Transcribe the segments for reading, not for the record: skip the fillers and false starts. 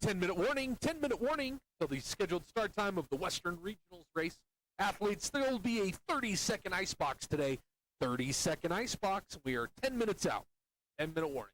10-minute warning. 10-minute warning till the scheduled start time of the Western Regionals race. Athletes, there will be a 30-second icebox today. 30-second icebox. We are 10 minutes out. 10-minute warning.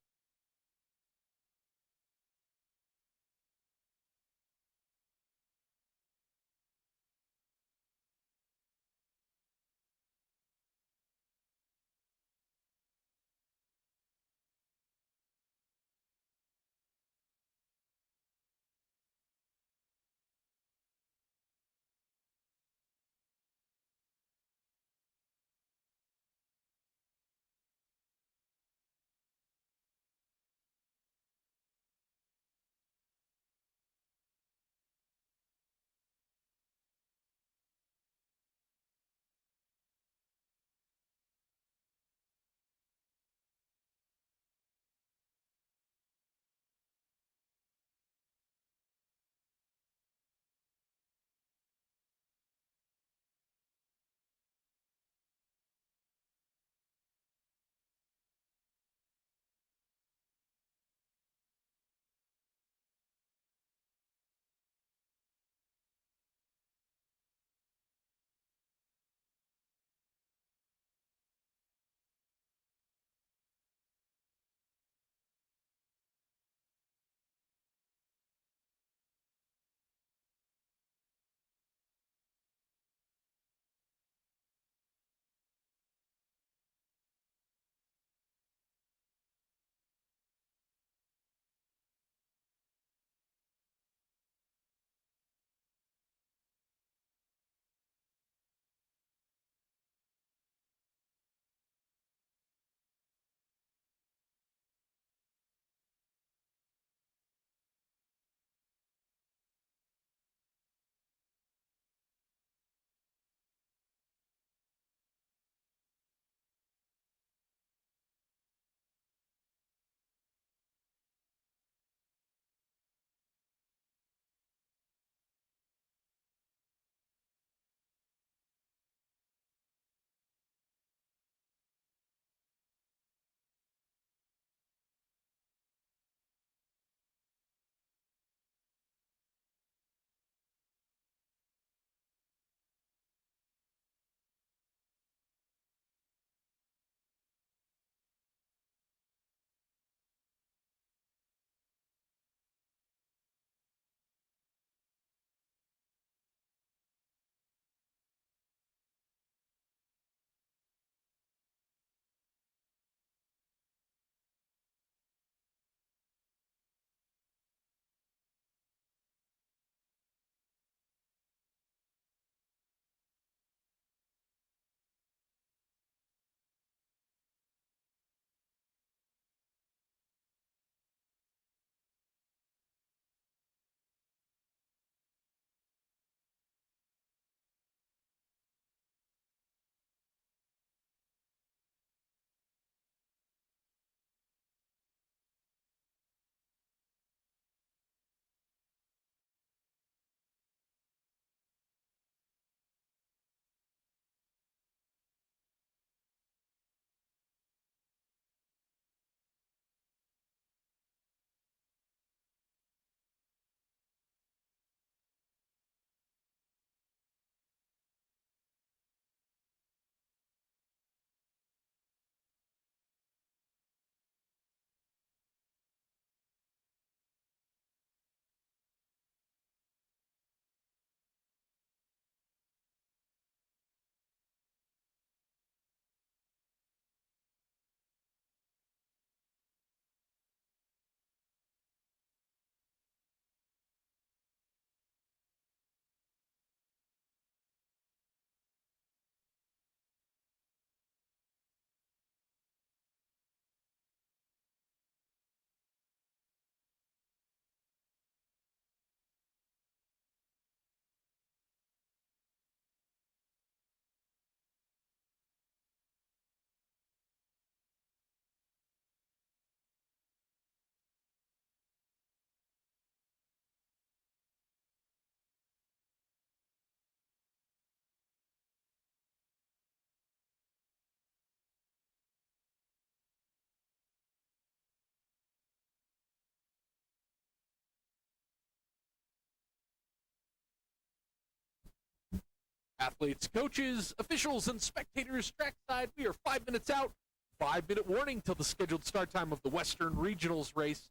Athletes, coaches, officials, and spectators trackside, we are 5 minutes out. 5 minute warning till the scheduled start time of the Western Regionals race.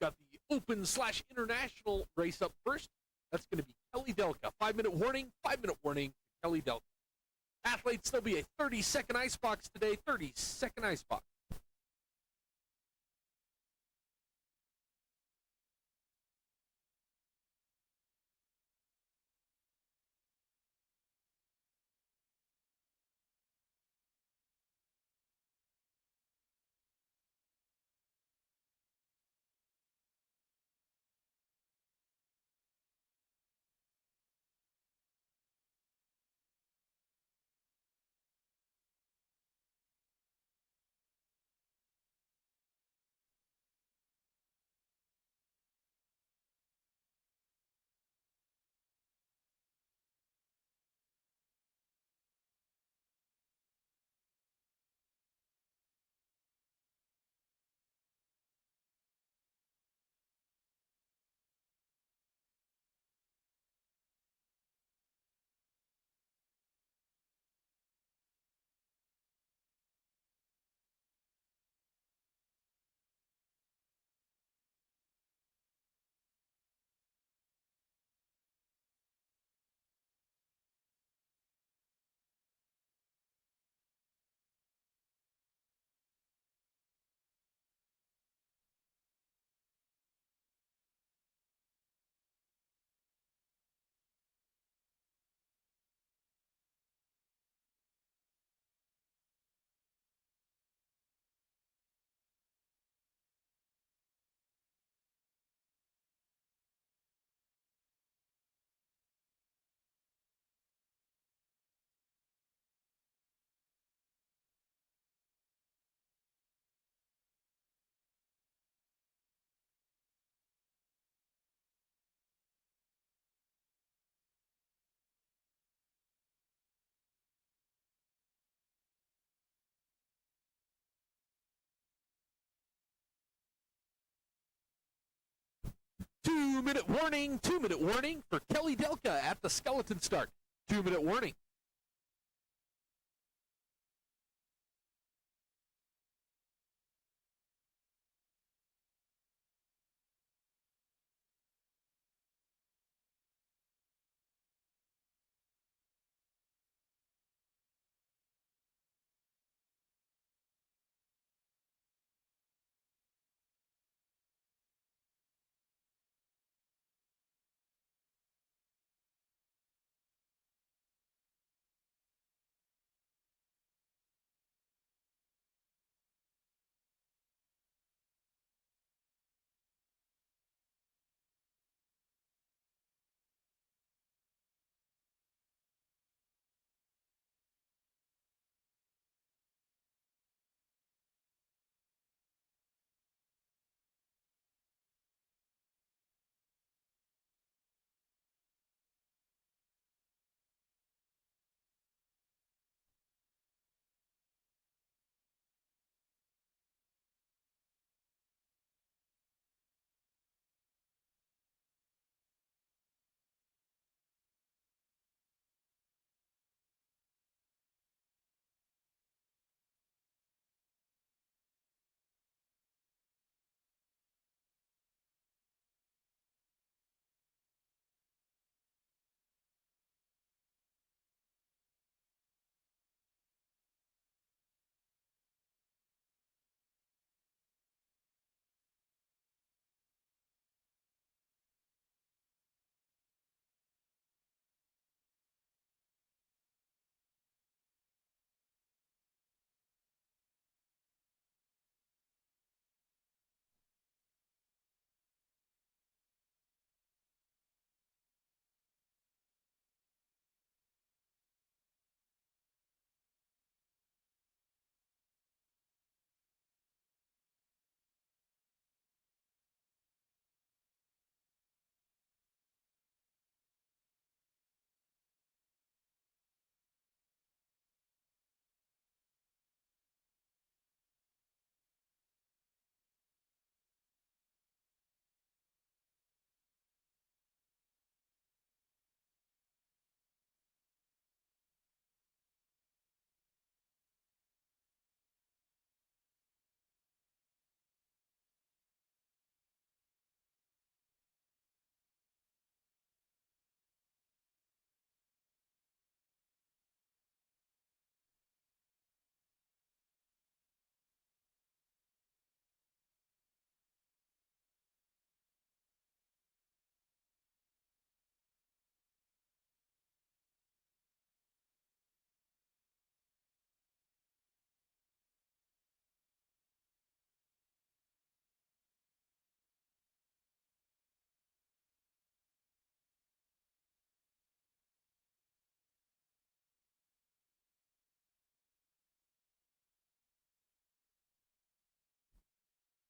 We've got the Open/International race up first. That's going to be Kelly Delka. 5 minute warning, 5 minute warning, Kelly Delka. Athletes, there'll be a 30-second icebox today, 30-second icebox. 2 minute warning, 2 minute warning for Kelly Delka at the skeleton start. 2 minute warning.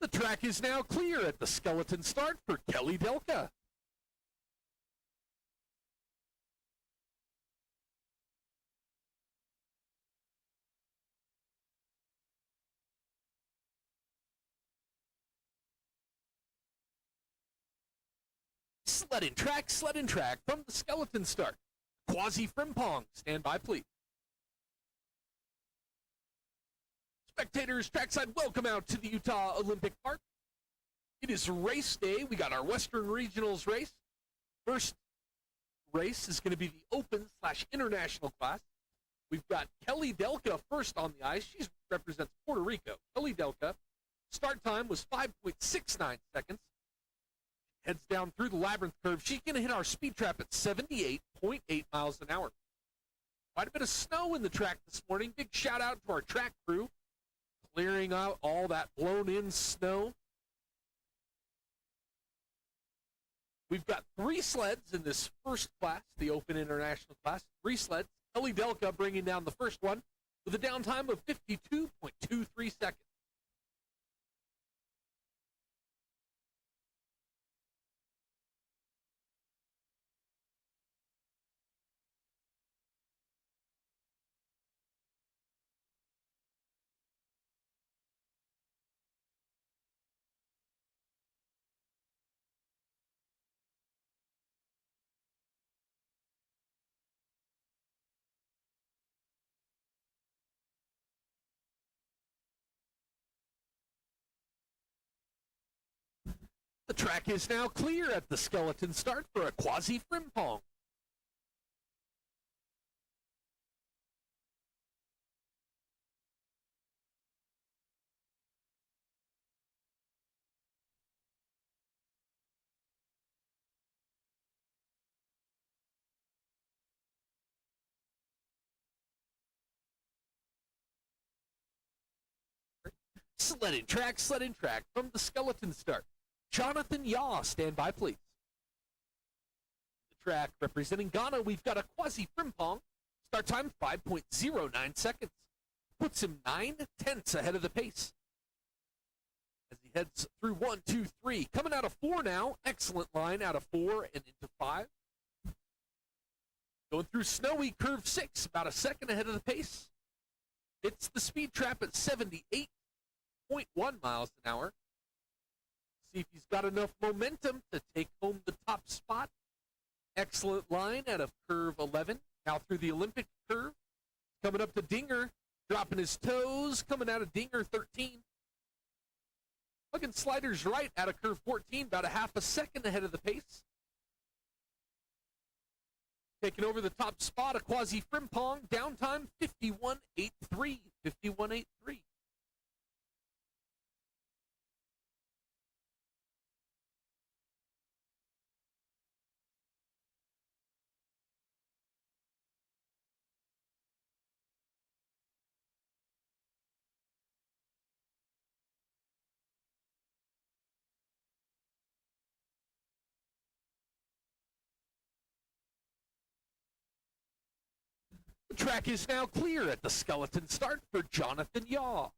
The track is now clear at the skeleton start for Kelly Delka. Sled and track from the skeleton start. Quasi Frimpong, stand by please. Spectators, trackside, welcome out to the Utah Olympic Park. It is race day. We got our Western Regionals race. First race is going to be the open/international class. We've got Kelly Delka first on the ice. She represents Puerto Rico. Kelly Delka. Start time was 5.69 seconds. Heads down through the labyrinth curve. She's going to hit our speed trap at 78.8 miles an hour. Quite a bit of snow in the track this morning. Big shout out to our track crew, clearing out all that blown in snow. We've got 3 sleds in this first class, the Open International class. 3 sleds. Kelly Delka bringing down the first one with a downtime of 52.23 seconds. The track is now clear at the skeleton start for a Quasi Frimpong. Sled and track from the skeleton start. Jonathan Yaw, stand by please. The track representing Ghana, we've got a Quasi Frimpong. Start time 5.09 seconds. Puts him 9/10 ahead of the pace. As he heads through 1, 2, 3. Coming out of 4 now. Excellent line out of 4 and into 5. Going through snowy curve 6, about a second ahead of the pace. It's the speed trap at 78.1 miles an hour. See if he's got enough momentum to take home the top spot. Excellent line out of curve 11. Now through the Olympic curve. Coming up to Dinger. Dropping his toes. Coming out of Dinger 13. Looking sliders right out of curve 14. About a half a second ahead of the pace. Taking over the top spot, a Quasi Frimpong. Downtime 51.83. 51.83. The track is now clear at the skeleton start for Jonathan Yaw.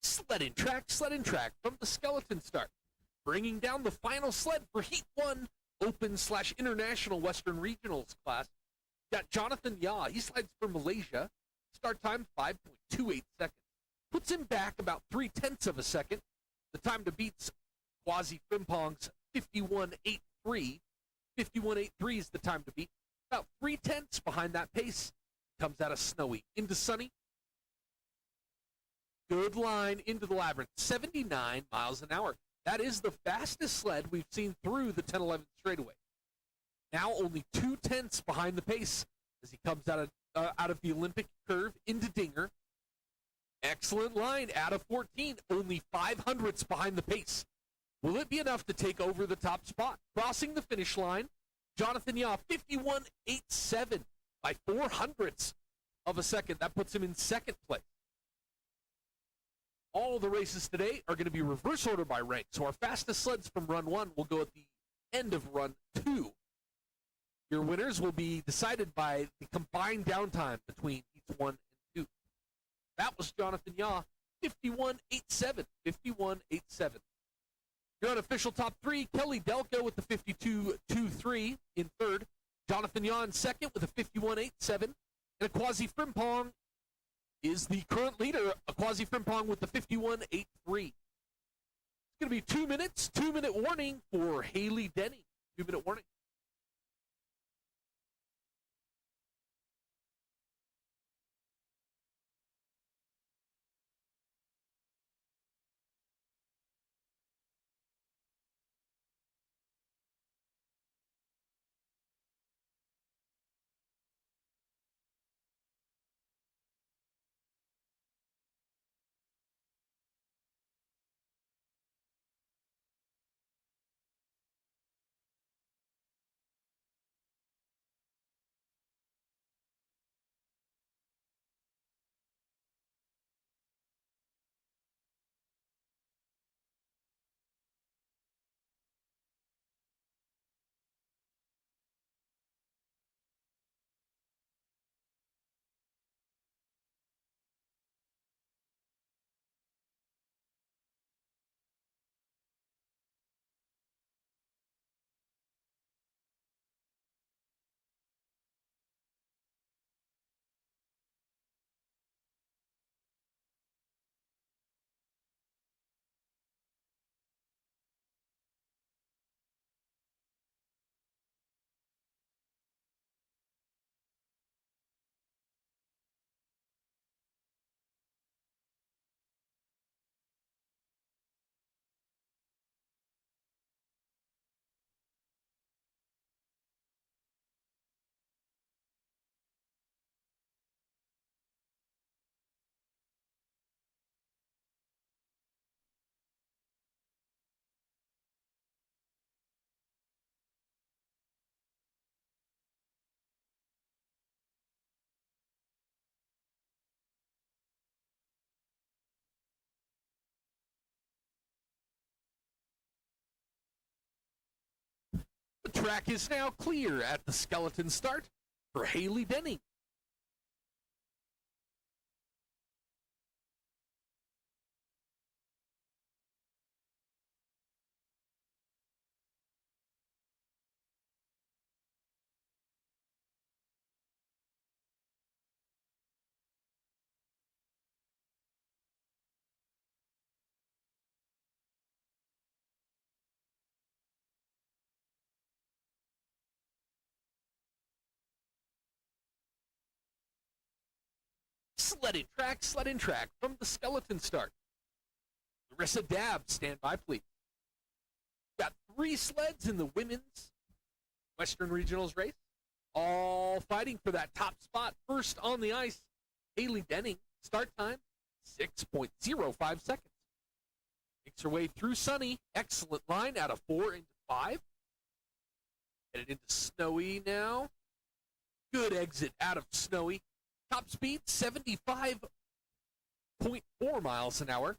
Sled and track from the skeleton start. Bringing down the final sled for Heat 1, Open/International Western Regionals class. Got Jonathan Yaw. He slides for Malaysia. Start time 5.28 seconds. Puts him back about 3/10 of a second. The time to beat's Quasi Frimpong's 51.83. 51.83 is the time to beat. About 3/10 behind that pace. Comes out of snowy into sunny. Good line into the labyrinth. 79 miles an hour. That is the fastest sled we've seen through the 10-11 straightaway. Now only 2/10 behind the pace as he comes out of the Olympic curve into Dinger. Excellent line out of 14, only 0.05 behind the pace. Will it be enough to take over the top spot? Crossing the finish line, Jonathan Yaw, 51.87 by 0.04 of a second. That puts him in second place. All the races today are going to be reverse order by rank. So our fastest sleds from run 1 will go at the end of run 2. Your winners will be decided by the combined downtime between each 1 and 2. That was Jonathan Yaw, 51.87. 51.87. Your unofficial top 3, Kelly Delco with the 52.23 in third. Jonathan Yaw in second with a 51.87. And Aquazi Frimpong is the current leader. Aquazi Frimpong with the 51.83. It's going to be 2 minutes, 2-minute warning for Haley Denny. 2-minute warning. The track is now clear at the skeleton start for Haley Denny. Sled in track from the skeleton start. Larissa Dabb, stand by, please. Got 3 sleds in the women's Western Regionals race, all fighting for that top spot. First on the ice, Haley Denning. Start time, 6.05 seconds. Makes her way through Sunny. Excellent line out of 4 into 5. Headed into Snowy now. Good exit out of Snowy. Top speed, 75.4 miles an hour.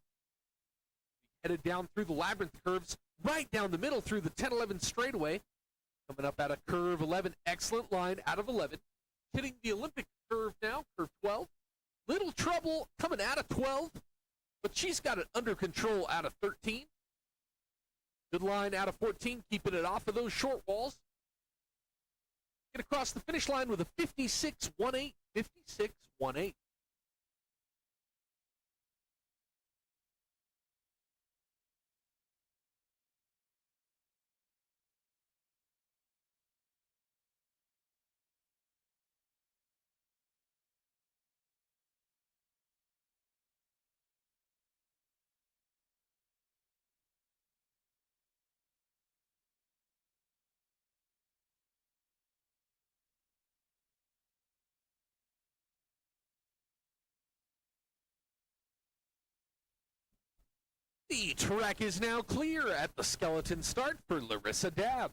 Headed down through the labyrinth curves, right down the middle through the 10-11 straightaway. Coming up out of curve 11, excellent line out of 11. Hitting the Olympic curve now, curve 12. Little trouble coming out of 12, but she's got it under control out of 13. Good line out of 14, keeping it off of those short walls. Get across the finish line with a 56.18. 56.18. The track is now clear at the skeleton start for Larissa Dabb.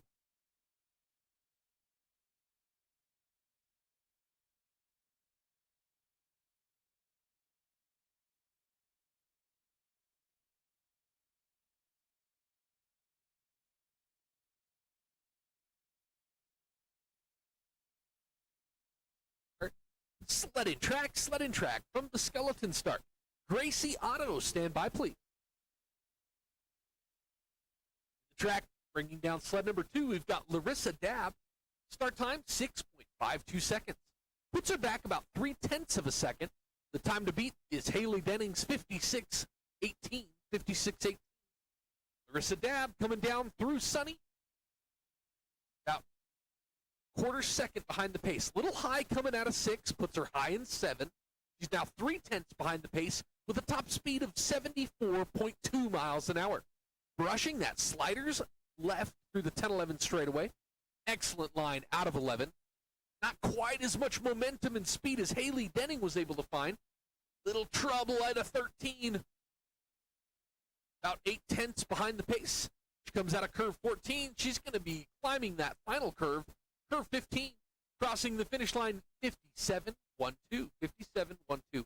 Sled in track from the skeleton start. Gracie Otto, stand by, please. The track, bringing down sled number 2, we've got Larissa Dabb. Start time, 6.52 seconds. Puts her back about 0.3 of a second. The time to beat is Haley Denning's 56.18. 56.18. Larissa Dabb coming down through Sunny. About quarter second behind the pace. Little high coming out of 6, puts her high in 7. She's now 0.3 behind the pace with a top speed of 74.2 miles an hour. Brushing that sliders left through the 10-11 straightaway. Excellent line out of 11. Not quite as much momentum and speed as Haley Denning was able to find. Little trouble at a 13. About 0.8 behind the pace. She comes out of curve 14. She's going to be climbing that final curve. Curve 15, crossing the finish line 57.12. 57.12.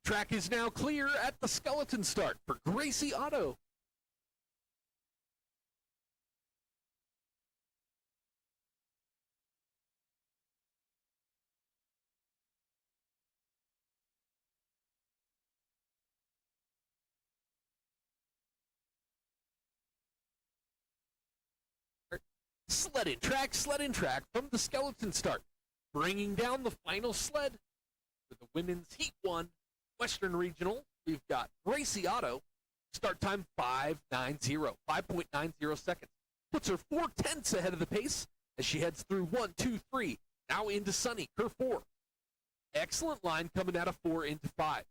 Track is now clear at the skeleton start for Gracie Otto. Sled in track from the skeleton start. Bringing down the final sled for the women's Heat 1 Western Regional. We've got Gracie Otto. Start time 5.90 seconds. Puts her 0.4 ahead of the pace as she heads through 1, 2, 3. Now into Sunny, curve 4. Excellent line coming out of 4 into 5.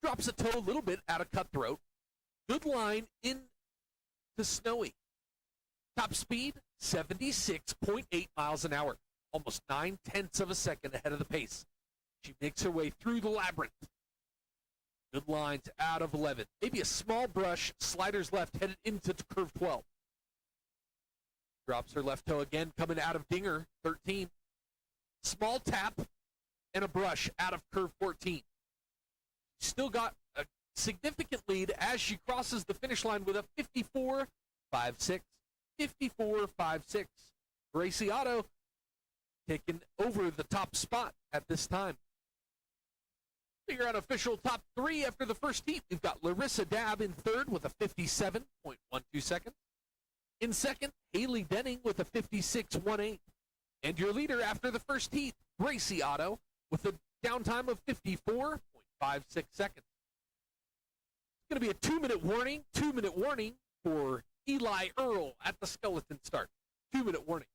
Drops a toe a little bit out of Cutthroat. Good line into Snowy. Top speed, 76.8 miles an hour. Almost 0.9 of a second ahead of the pace. She makes her way through the labyrinth. Good lines out of 11. Maybe a small brush, sliders left, headed into curve 12. Drops her left toe again, coming out of Dinger, 13. Small tap and a brush out of curve 14. Still got a significant lead as she crosses the finish line with a 54.56. 54.56. Gracie Otto taking over the top spot at this time. Figure out official top 3 after the first heat. We've got Larissa Dabb in third with a 57.12 seconds. In second, Haley Denning with a 56.18. And your leader after the first heat, Gracie Otto, with a downtime of 54.56 seconds. It's going to be a 2-minute warning. 2-minute warning for Eli Earl at the skeleton start. 2-minute warning.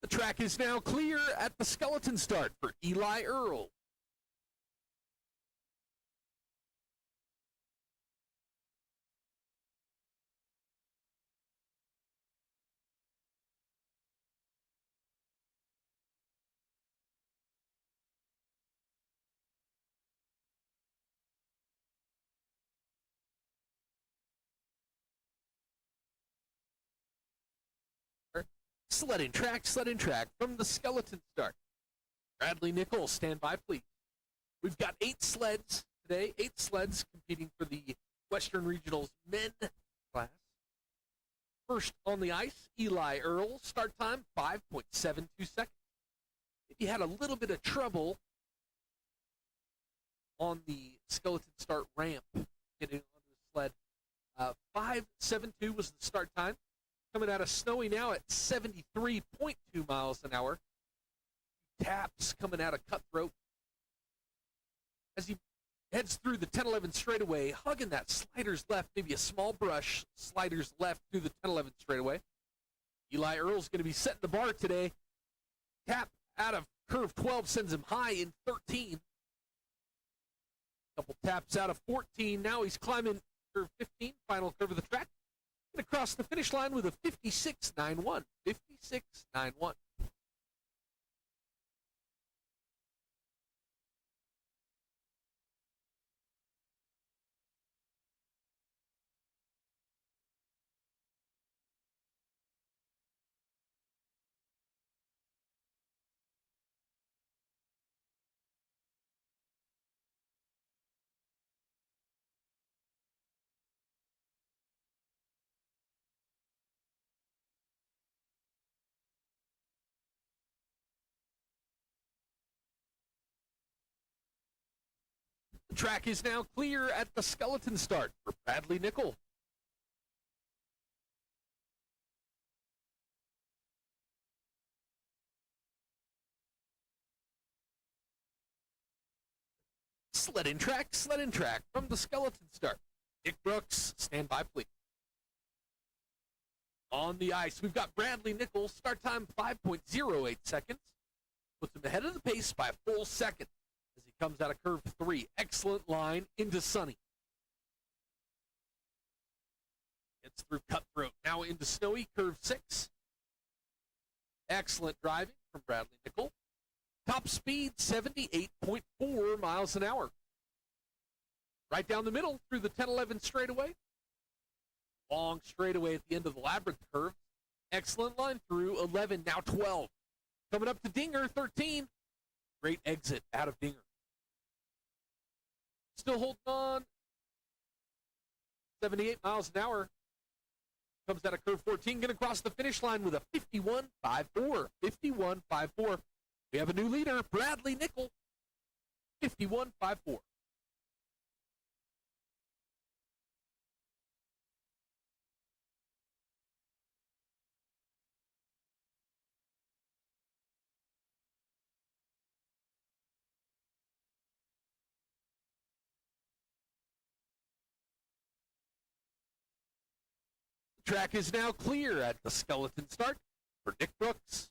The track is now clear at the skeleton start for Eli Earl. Sledding track from the skeleton start. Bradley Nichols, stand by, please. We've got 8 sleds today, 8 sleds competing for the Western Regionals men class. First on the ice, Eli Earl, start time 5.72 seconds. If you had a little bit of trouble on the skeleton start ramp getting onto the sled, 5.72 was the start time. Coming out of Snowy now at 73.2 miles an hour. Taps coming out of Cutthroat. As he heads through the 10-11 straightaway, hugging that sliders left, maybe a small brush, sliders left through the 10-11 straightaway. Eli Earl's going to be setting the bar today. Tap out of curve 12 sends him high in 13. Couple taps out of 14. Now he's climbing curve 15, final curve of the track. Going to cross the finish line with a 56.91. 56.91. The track is now clear at the skeleton start for Bradley Nichols. Sledding track from the skeleton start. Nick Brooks, stand by, please. On the ice, we've got Bradley Nichols, start time 5.08 seconds. Puts him ahead of the pace by a full second as he comes out of curve 3. Excellent line into Sunny. Gets through Cutthroat, now into Snowy, curve 6. Excellent driving from Bradley Nichols. Top speed, 78.4 miles an hour. Right down the middle through the 10-11 straightaway. Long straightaway at the end of the Labyrinth curve. Excellent line through 11, now 12. Coming up to Dinger, 13. Great exit out of Dinger. Still holding on. 78 miles an hour. Comes out of curve 14. Going to cross the finish line with a 51.54. 51.54. We have a new leader, Bradley Nichols. 51.54. The track is now clear at the skeleton start for Nick Brooks.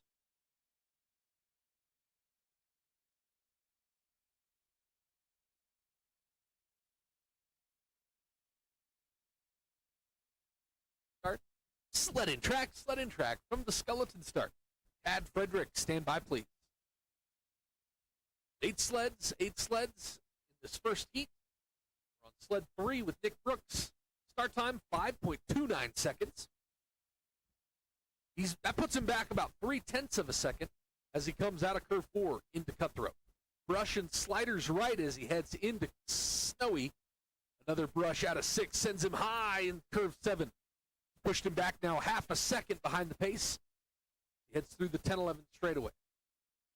Sledding track from the skeleton start. Tad Frederick, stand by, please. 8 sleds in this first heat. We're on sled 3 with Nick Brooks. Start time 5.29 seconds. That puts him back about 0.3 of a second as he comes out of curve 4 into Cutthroat. Brush and sliders right as he heads into Snowy. Another brush out of 6 sends him high in curve 7. Pushed him back now half a second behind the pace. He heads through the 10-11 straightaway.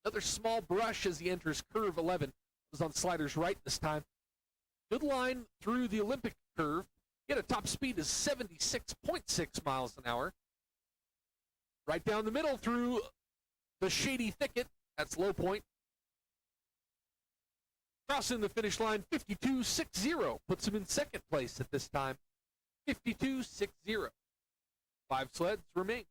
Another small brush as he enters curve 11. Was on sliders right this time. Good line through the Olympic curve. Get a top speed of 76.6 miles an hour. Right down the middle through the shady thicket. That's low point. Crossing the finish line 52.60. Puts him in second place at this time. 52.60. 5 sleds remain.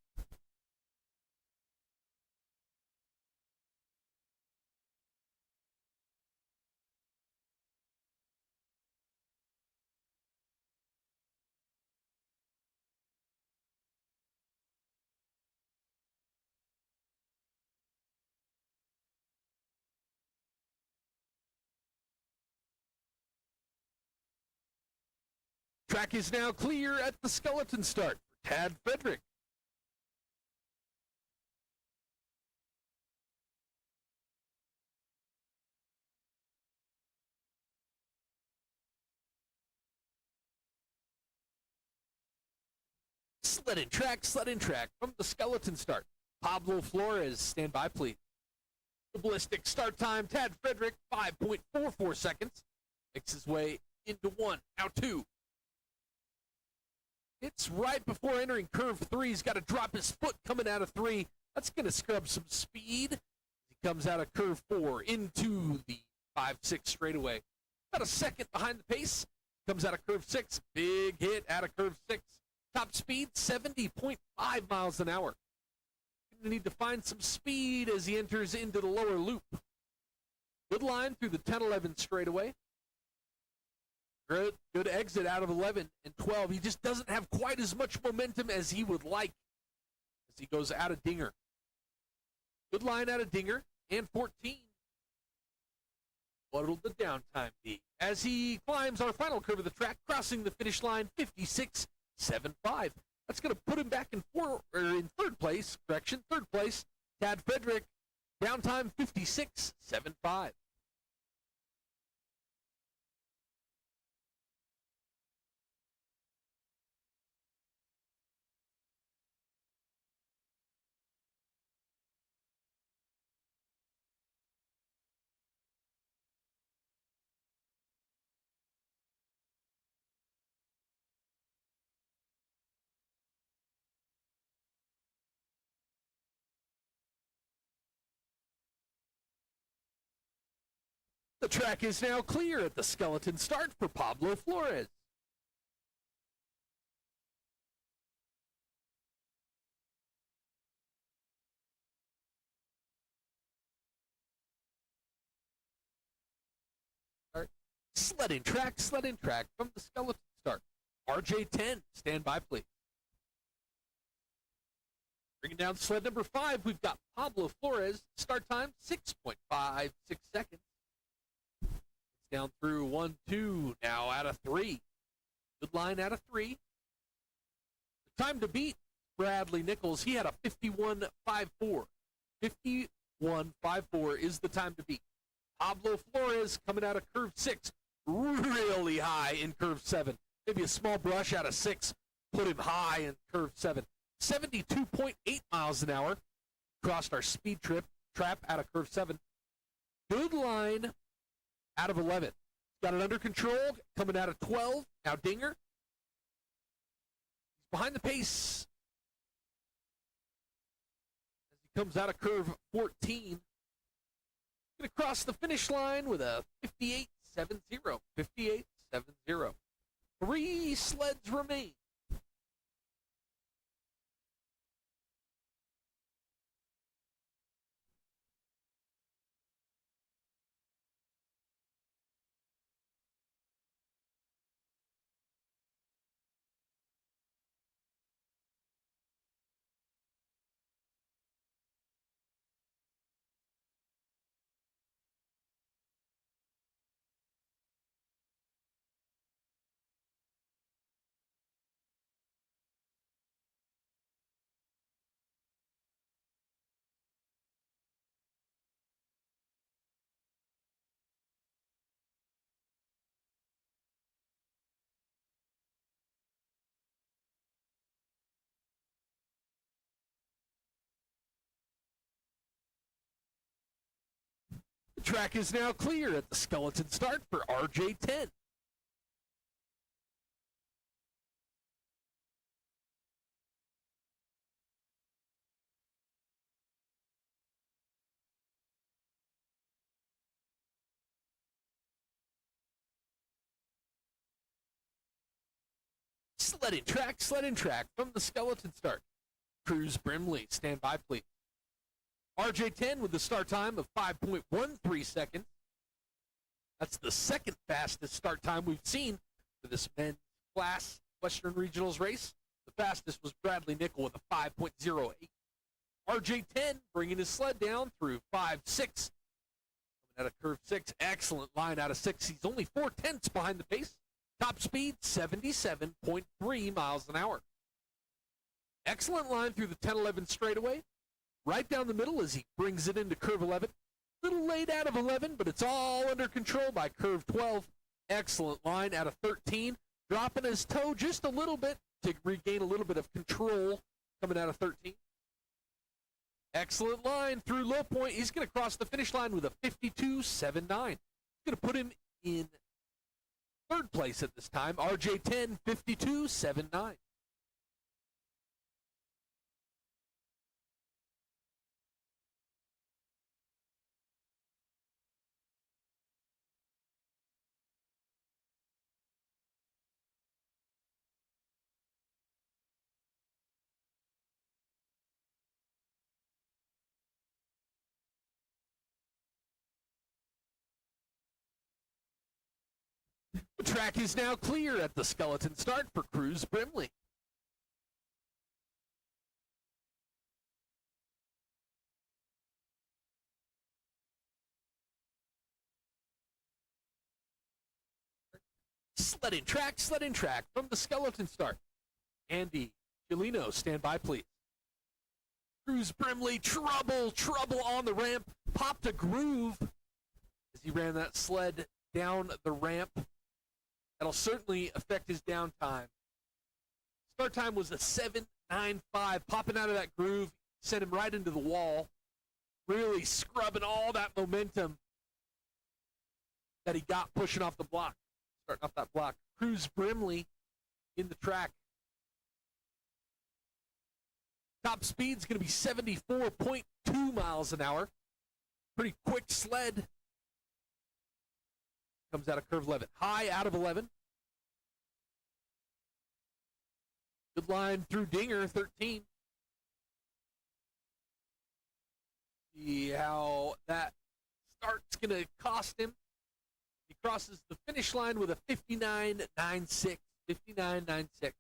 track is now clear at the skeleton start for Tad Frederick. Sled and track from the skeleton start. Pablo Flores, stand by, please. The ballistic start time, Tad Frederick, 5.44 seconds. Makes his way into one, now two. It's right before entering curve three. He's got to drop his foot coming out of three. That's going to scrub some speed. He comes out of curve four into the 5-6 straightaway. About a second behind the pace. Comes out of curve six. Big hit out of curve six. Top speed, 70.5 miles an hour. Going to need to find some speed as he enters into the lower loop. Good line through the 10-11 straightaway. Good exit out of 11 and 12. He just doesn't have quite as much momentum as he would like as he goes out of Dinger. Good line out of Dinger and 14. What'll the downtime be? As he climbs our final curve of the track, crossing the finish line, 56.75. That's going to put him back in third place. Third place. Tad Frederick, downtime 56.75. The track is now clear at the skeleton start for Pablo Flores. Sled and track from the skeleton start. RJ10, stand by, please. Bringing down sled number 5, we've got Pablo Flores. Start time, 6.56 seconds. Down through 1, 2, now out of 3. Good line out of 3. The time to beat Bradley Nichols, he had a 51.54. 51.54 is the time to beat. Pablo Flores coming out of curve 6, really high in curve 7. Maybe a small brush out of 6, put him high in curve 7. 72.8 miles an hour. Crossed our speed trap out of curve 7. Good line out of 11. Got it under control, coming out of 12. Now Dinger. He's behind the pace as he comes out of curve 14. Going to cross the finish line with a 58.70. 58.70. 3 sleds remain. The track is now clear at the skeleton start for RJ10. Sled and track from the skeleton start. Cruz Brimley, stand by, please. RJ10 with the start time of 5.13 seconds. That's the second fastest start time we've seen for this men's class Western Regionals race. The fastest was Bradley Nickel with a 5.08. RJ10 bringing his sled down through 5-6. Coming out of curve 6, excellent line out of 6. He's only 4/10 behind the pace. Top speed, 77.3 miles an hour. Excellent line through the 10-11 straightaway. Right down the middle as he brings it into curve 11. Little late out of 11, but it's all under control by curve 12. Excellent line out of 13. Dropping his toe just a little bit to regain a little bit of control coming out of 13. Excellent line through low point. He's going to cross the finish line with a 52.79. Going to put him in third place at this time. RJ10, 52.79. The track is now clear at the skeleton start for Cruz Brimley. Sled in track from the skeleton start. Andy Giolino, stand by, please. Cruz Brimley, trouble on the ramp. Popped a groove as he ran that sled down the ramp. That'll certainly affect his downtime. Start time was a 7.95. Popping out of that groove, sent him right into the wall. Really scrubbing all that momentum that he got pushing off the block. Starting off that block. Cruz Brimley in the track. Top speed's going to be 74.2 miles an hour. Pretty quick sled. Comes out of curve 11. High out of 11. Good line through Dinger, 13. See how that start's going to cost him. He crosses the finish line with a 59.96. 59.96.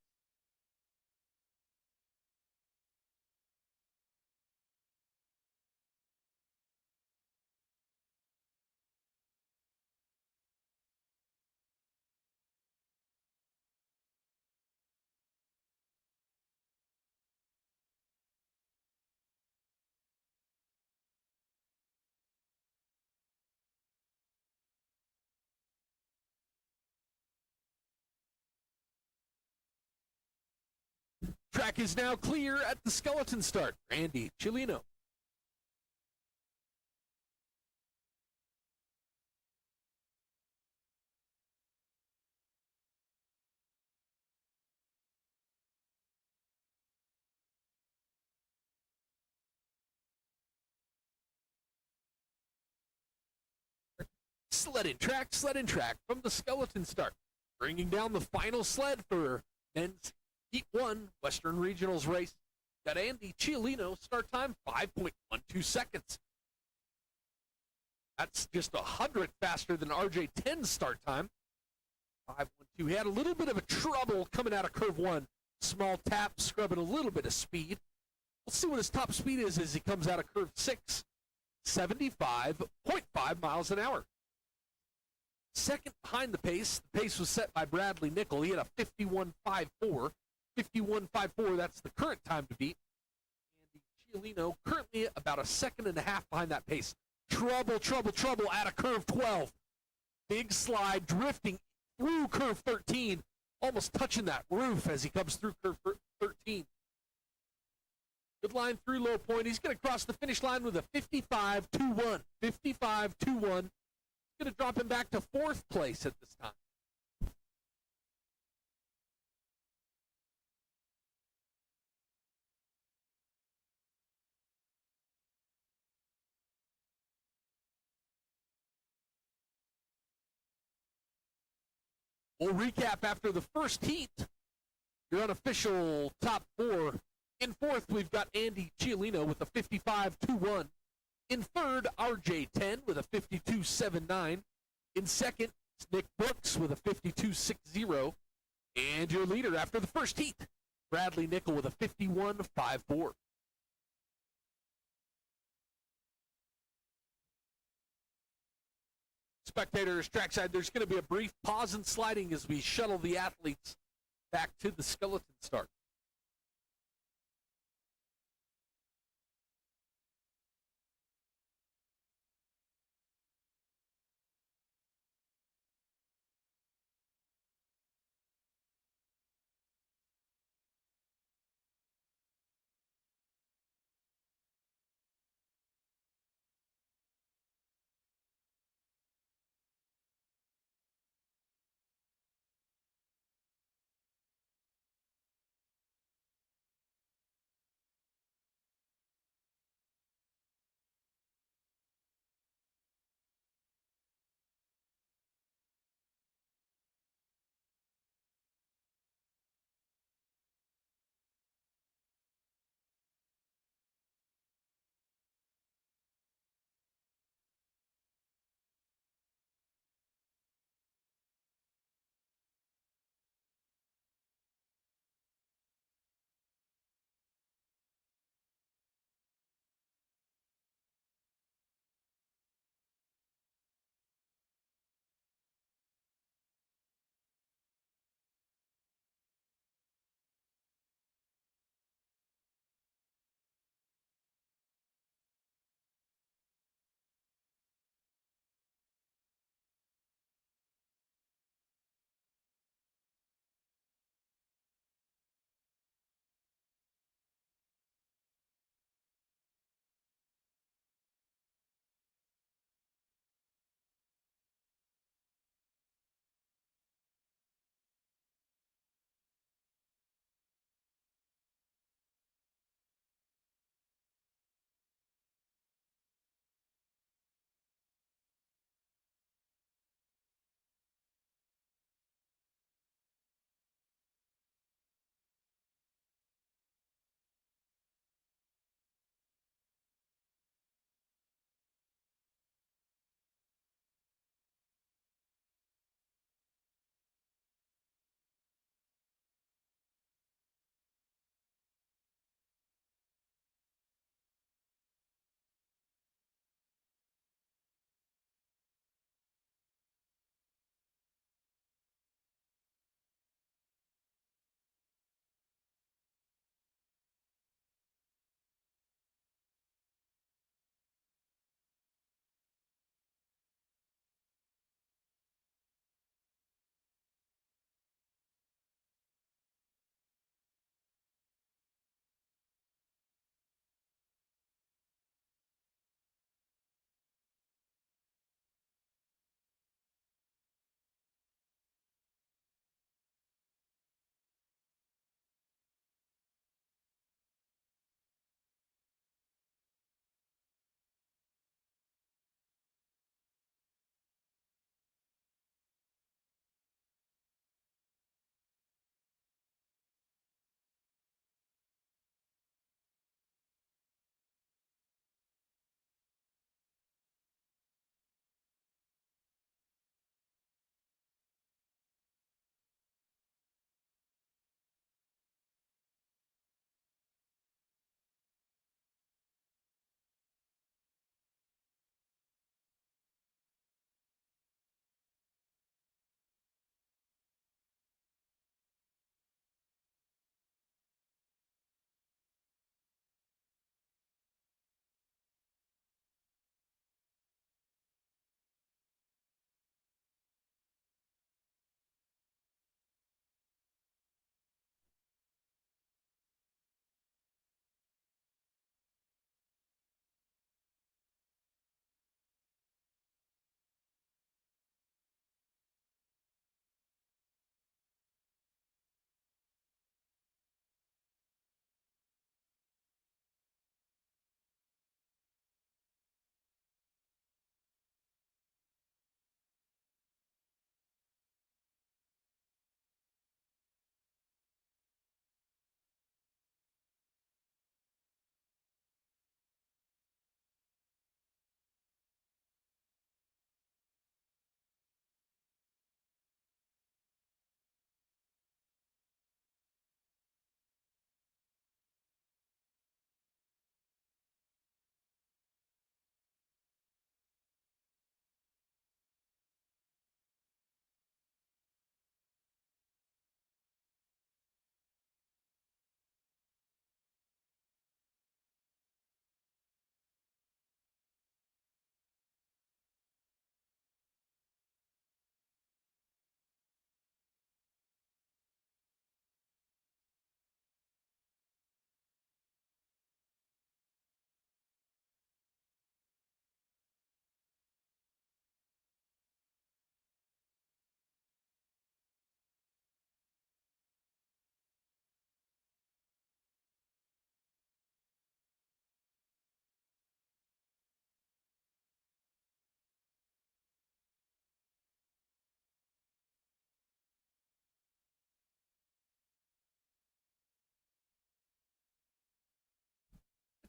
Track is now clear at the skeleton start. Andy Giolino. Sled in track from the skeleton start. Bringing down the final sled for men's Heat 1 Western Regionals race. Got Andy Giolino, start time 5.12 seconds. That's just 100 faster than RJ10's start time. 5.12. He had a little bit of a trouble coming out of curve 1. Small tap, scrubbing a little bit of speed. We'll see what his top speed is as he comes out of curve 6. 75.5 miles an hour. Second behind the pace. The pace was set by Bradley Nickel. He had a 51.54. 51.54, that's the current time to beat. Andy Giolino currently about a second and a half behind that pace. Trouble out of curve 12. Big slide, drifting through curve 13, almost touching that roof as he comes through curve 13. Good line through low point. He's going to cross the finish line with a 55.21. 55.21. Going to drop him back to fourth place at this time. We'll recap after the first heat. Your unofficial top 4. In fourth, we've got Andy Giolino with a 55.21. In third, RJ10 with a 52.79. In second, Nick Brooks with a 52.60. And your leader after the first heat, Bradley Nickel with a 51.54. Spectators, trackside, there's going to be a brief pause in sliding as we shuttle the athletes back to the skeleton start.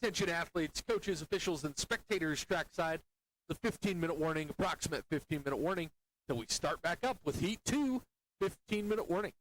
Attention athletes, coaches, officials, and spectators trackside. The 15-minute warning, approximate 15-minute warning, till we start back up with Heat 2, 15-minute warning.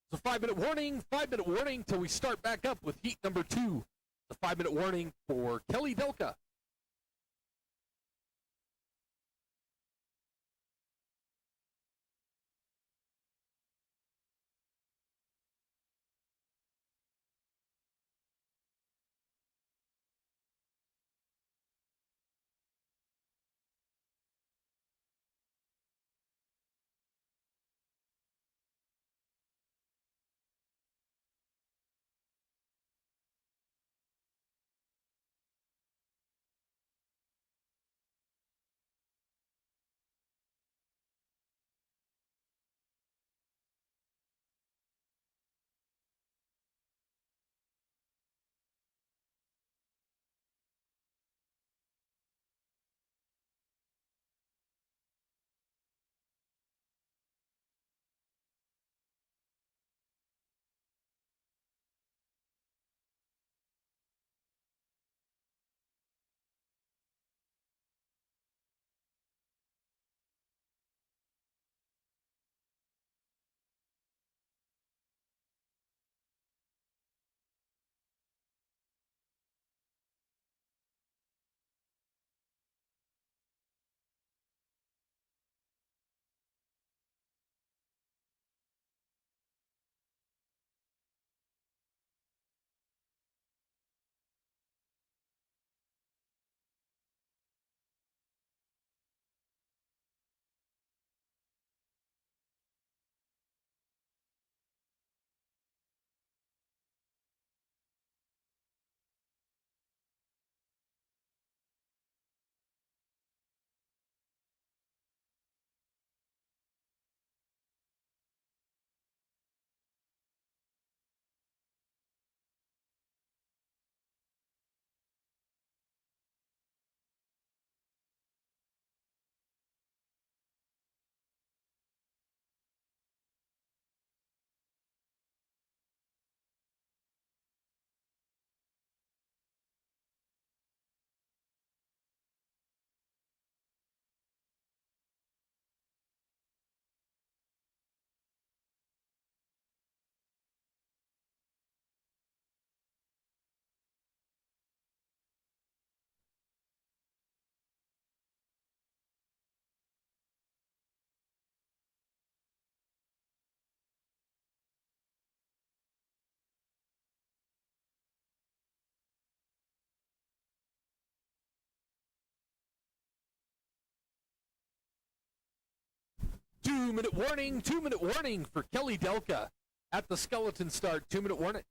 So 5-minute warning till we start back up with heat number 2. The 5-minute warning for Kelly Delka. Two-minute warning for Kelly Delka at the skeleton start. 2-minute warning.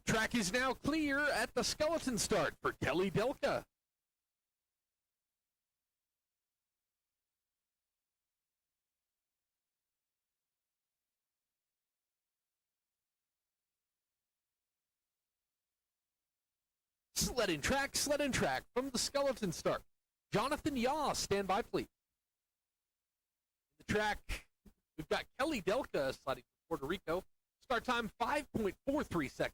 Track is now clear at the skeleton start for Kelly Delka. Sledding track from the skeleton start. Jonathan Yaw, stand by please. In the track, we've got Kelly Delka sliding from Puerto Rico. Start time 5.43 seconds.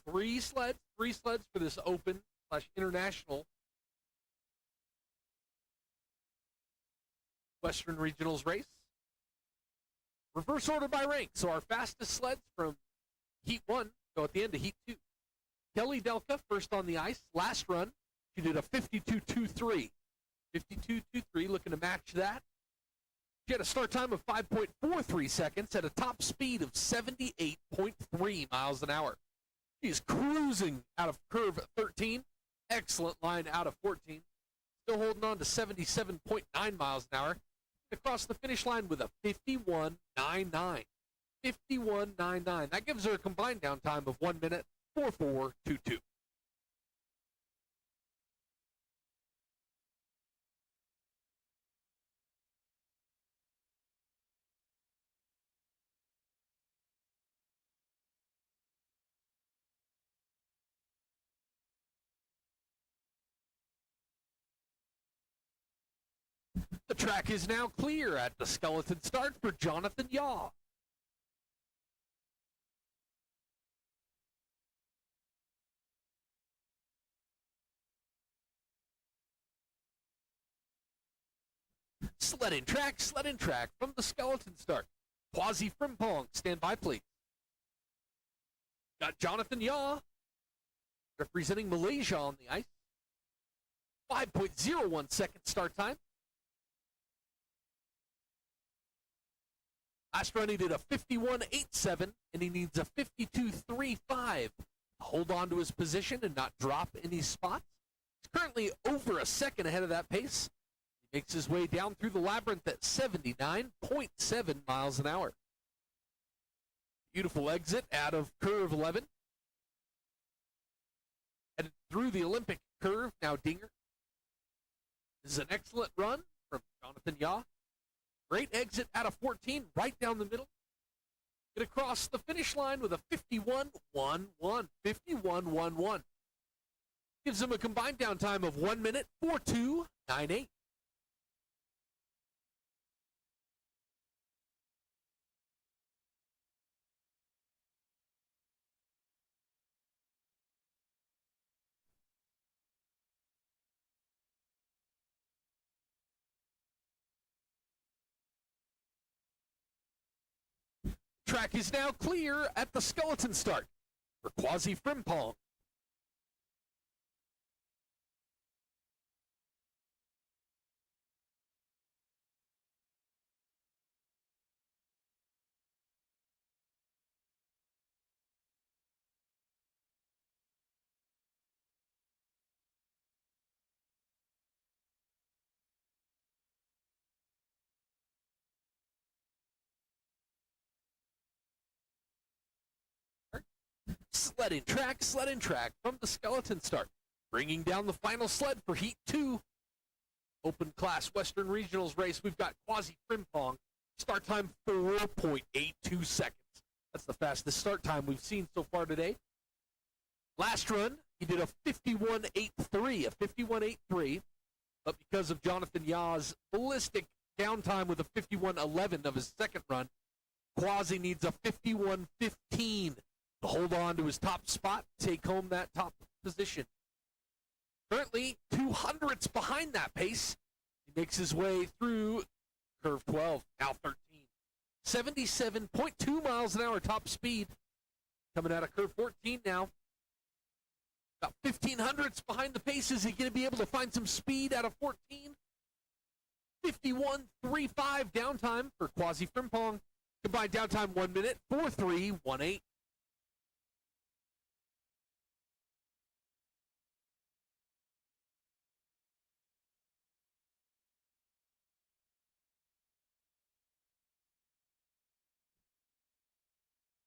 Three sleds for this open/international Western Regionals race. Reverse order by rank. So our fastest sleds from Heat 1 go at the end of Heat 2. Kelly Delka first on the ice. Last run, she did a 52.23. 52.23, looking to match that. She had a start time of 5.43 seconds at a top speed of 78.3 miles an hour. She is cruising out of curve 13. Excellent line out of 14. Still holding on to 77.9 miles an hour. Across the finish line with a 51.99. 51.99. That gives her a combined down time of 1 minute, 4.422. The track is now clear at the skeleton start for Jonathan Yaw. Sledding track from the skeleton start. Quasi Frimpong, stand by please. Got Jonathan Yaw representing Malaysia on the ice. 5.01 second start time. Last run he did a 51.87, and he needs a 52.35 to hold on to his position and not drop any spots. He's currently over a second ahead of that pace. He makes his way down through the labyrinth at 79.7 miles an hour. Beautiful exit out of curve 11. Headed through the Olympic curve, now Dinger. This is an excellent run from Jonathan Yaw. Great exit out of 14, right down the middle. Get across the finish line with a 51.11. 51.11. Gives him a combined down time of 1 minute, 4.298. Track is now clear at the skeleton start for Quasi Frimpong. Sledding track from the skeleton start. Bringing down the final sled for Heat 2. Open class Western Regionals race. We've got Quasi Frimpong. Start time 4.82 seconds. That's the fastest start time we've seen so far today. Last run, he did a 51.83, a 51.83. But because of Jonathan Yaw's ballistic downtime with a 51.11 of his second run, Quasi needs a 51.15 to hold on to his top spot, take home that top position. Currently, 200ths behind that pace. He makes his way through curve 12, now 13. 77.2 miles an hour top speed. Coming out of curve 14 now. About 1,500ths behind the pace. Is he going to be able to find some speed out of 14? 51.35 downtime for Quasi Frimpong. Combined downtime 1 minute, 4.318.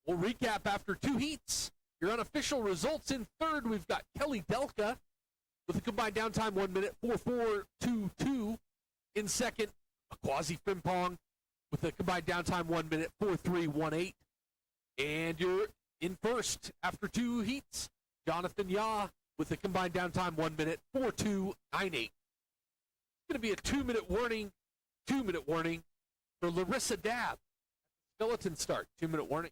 We'll recap after two heats. Your unofficial results: in third, we've got Kelly Delka with a combined downtime 1 minute 4:4:22. In second, Quasi Frimpong with a combined downtime 1 minute 4:3:18. And you're in first after two heats, Jonathan Yah with a combined downtime 1 minute 4:2:98. It's going to be a 2-minute warning for Larissa Dabb. Skeleton start, 2-minute warning.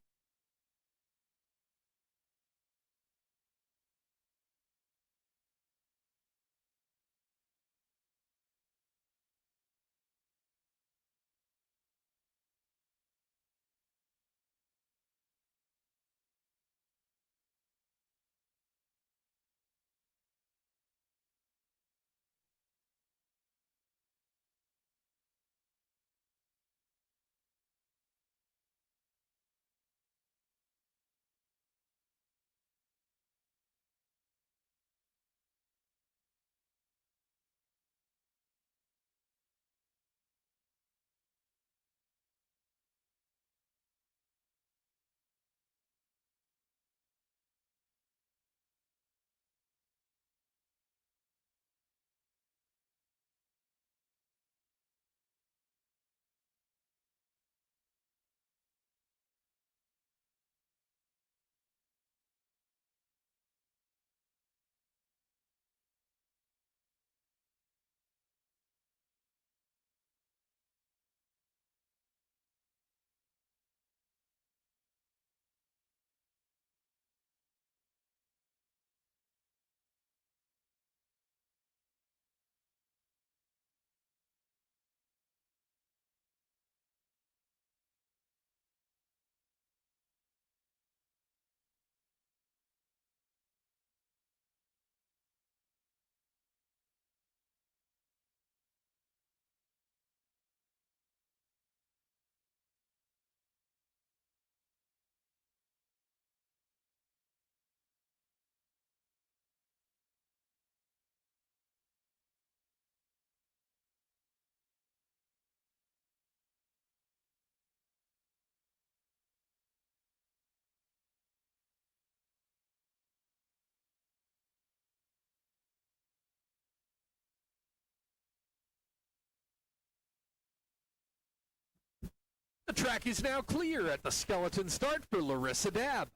The track is now clear at the skeleton start for Larissa Dabb.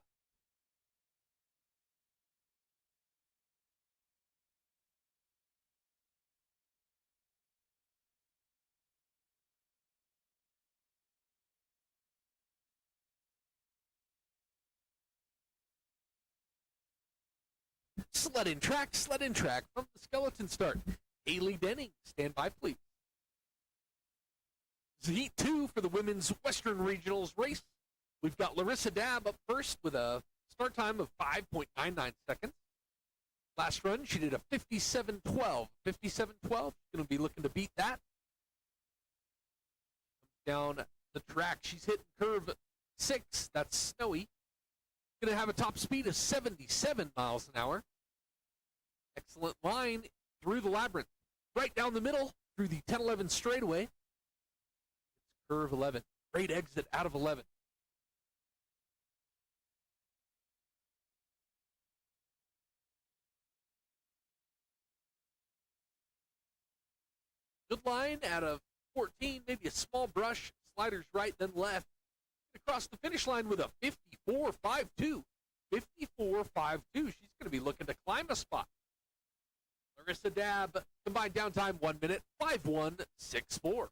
Sled in track from the skeleton start. Haley Denning, stand by please. This is Heat 2 for the women's Western Regionals race. We've got Larissa Dabb up first with a start time of 5.99 seconds. Last run, she did a 57:12. 57:12, going to be looking to beat that. Down the track, she's hitting curve 6, that's snowy. Going to have a top speed of 77 miles an hour. Excellent line through the labyrinth. Right down the middle through the 10-11 straightaway. It's curve 11. Great exit out of 11. Good line out of 14, maybe a small brush. Sliders right, then left. Across the finish line with a 54.52. 54.52. She's going to be looking to climb a spot. Larissa Dabb, combined downtime 1 minute, 5:1.64.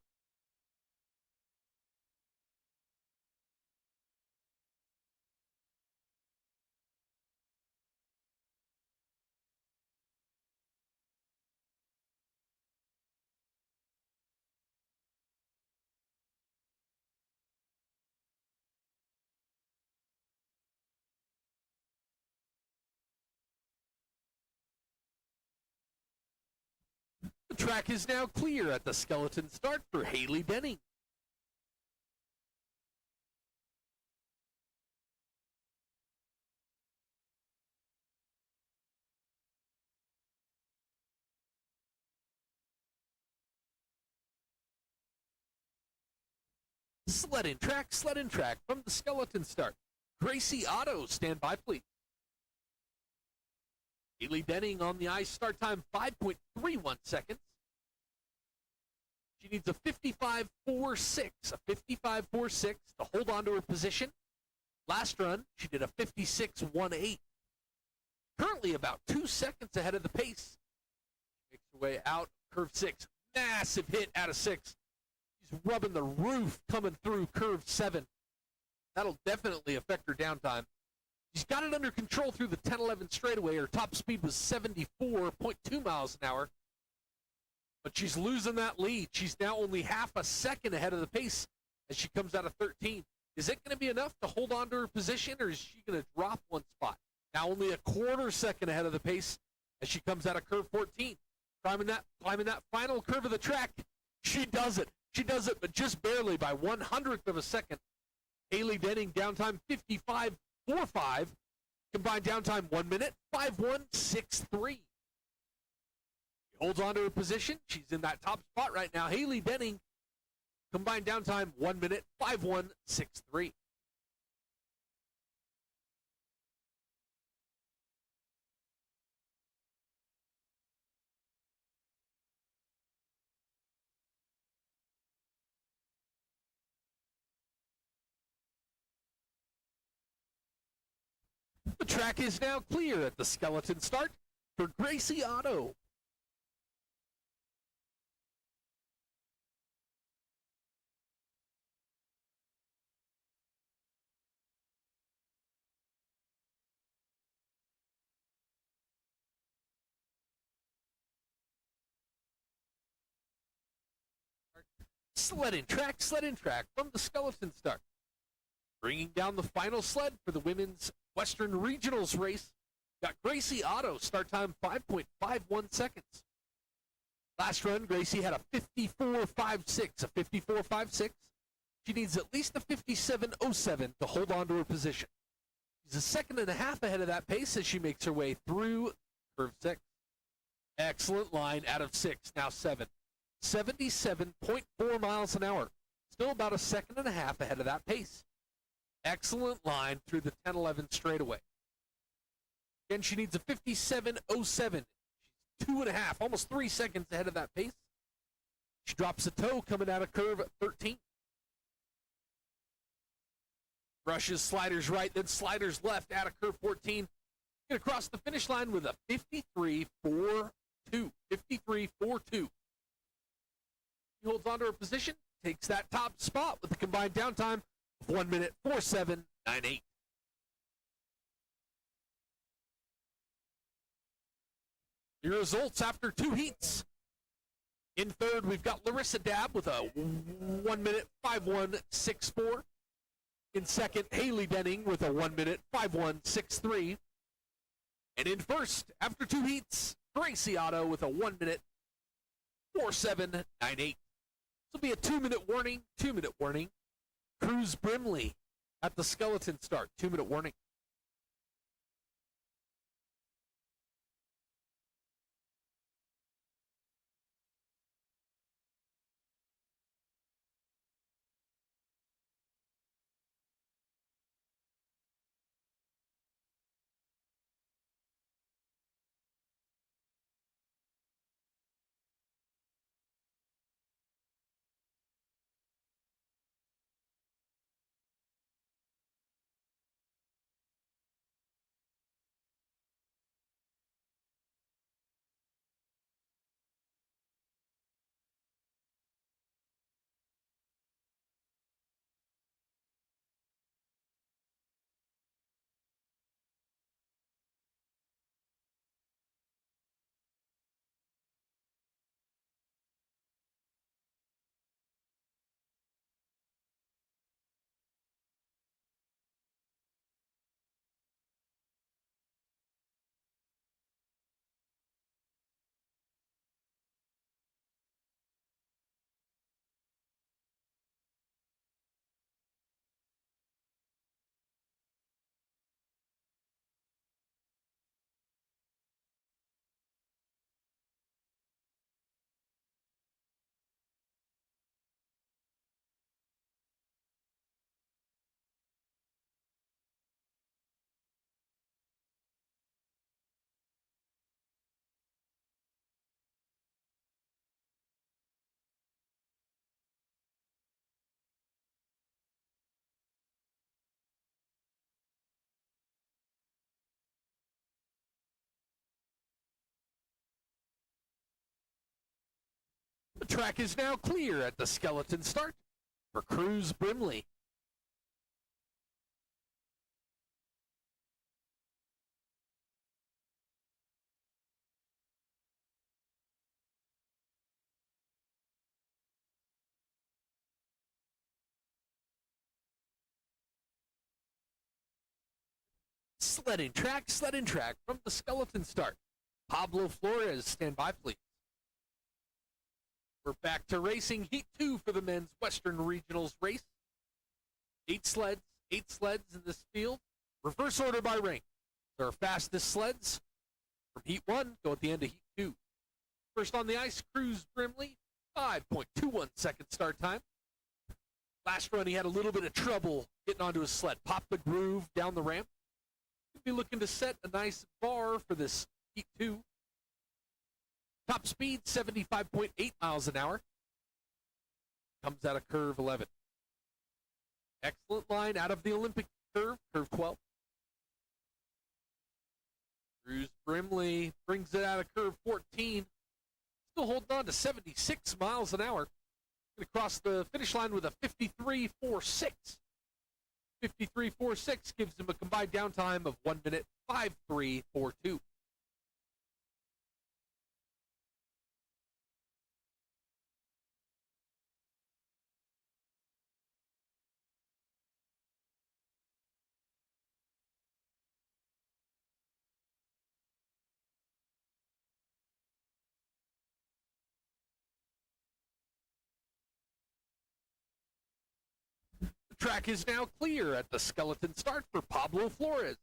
The track is now clear at the skeleton start for Haley Denning. Sled in track from the skeleton start. Gracie Otto, stand by please. Haley Denning on the ice, start time 5.31 seconds. She needs a 55.46, a 55.46 to hold on to her position. Last run, she did a 56.18. Currently about 2 seconds ahead of the pace. She makes her way out, curve 6. Massive hit out of 6. She's rubbing the roof coming through curve 7. That'll definitely affect her downtime. She's got it under control through the 10-11 straightaway. Her top speed was 74.2 miles an hour. But she's losing that lead. She's now only half a second ahead of the pace as she comes out of 13. Is it going to be enough to hold on to her position, or is she going to drop one spot? Now only a quarter second ahead of the pace as she comes out of curve 14. Climbing that final curve of the track. She does it. She does it, but just barely by 1/100th of a second. Haley Denning, downtime 55.45. Combined downtime 1 minute, 5:1.63. She holds on to her position. She's in that top spot right now. Haley Denning, combined downtime 1 minute, 5:1.63. The track is now clear at the skeleton start for Gracie Otto. Sled in track from the skeleton start. Bringing down the final sled for the women's Western Regionals race. Got Gracie Otto, start time 5.51 seconds. Last run, Gracie had a 54.56, a 54.56. She needs at least a 57.07 to hold on to her position. She's a second and a half ahead of that pace as she makes her way through curve 6. Excellent line out of 6, now 7. 77.4 miles an hour. Still about a second and a half ahead of that pace. Excellent line through the 10-11 straightaway. Again, she needs a 57.07. She's 2.5, almost 3 seconds ahead of that pace. She drops a toe coming out of curve 13. Brushes sliders right, then sliders left out of curve 14. Get across the finish line with a 53.42. 53.42. She holds on to her position, takes that top spot with a combined downtime of 1 minute, 4:7.98. The results after 2 heats. In third, we've got Larissa Dabb with a 1 minute, 5:1.64. In second, Haley Denning with a 1 minute, 5:1.63. And in first, after 2 heats, Gracie Otto with a 1 minute, 4:7.98. This will be a 2-minute warning, 2-minute warning. Cruz Brimley at the skeleton start, 2-minute warning. track is now clear at the skeleton start for Cruz Brimley. Sledding track from the skeleton start. Pablo Flores, stand by, please. We're back to racing Heat 2 for the men's Western Regionals race. 8 sleds in this field. Reverse order by rank. Our fastest sleds from Heat 1 go at the end of Heat 2. First on the ice, Cruz Brimley, 5.21 second start time. Last run, he had a little bit of trouble getting onto his sled. Popped the groove down the ramp. Could be looking to set a nice bar for this Heat 2. Top speed, 75.8 miles an hour. Comes out of curve 11. Excellent line out of the Olympic curve, curve 12. Cruz Brimley brings it out of curve 14. Still holding on to 76 miles an hour. Going to cross the finish line with a 53.46. 53.46 gives him a combined downtime of 1 minute 5.342. The track is now clear at the skeleton start for Pablo Flores.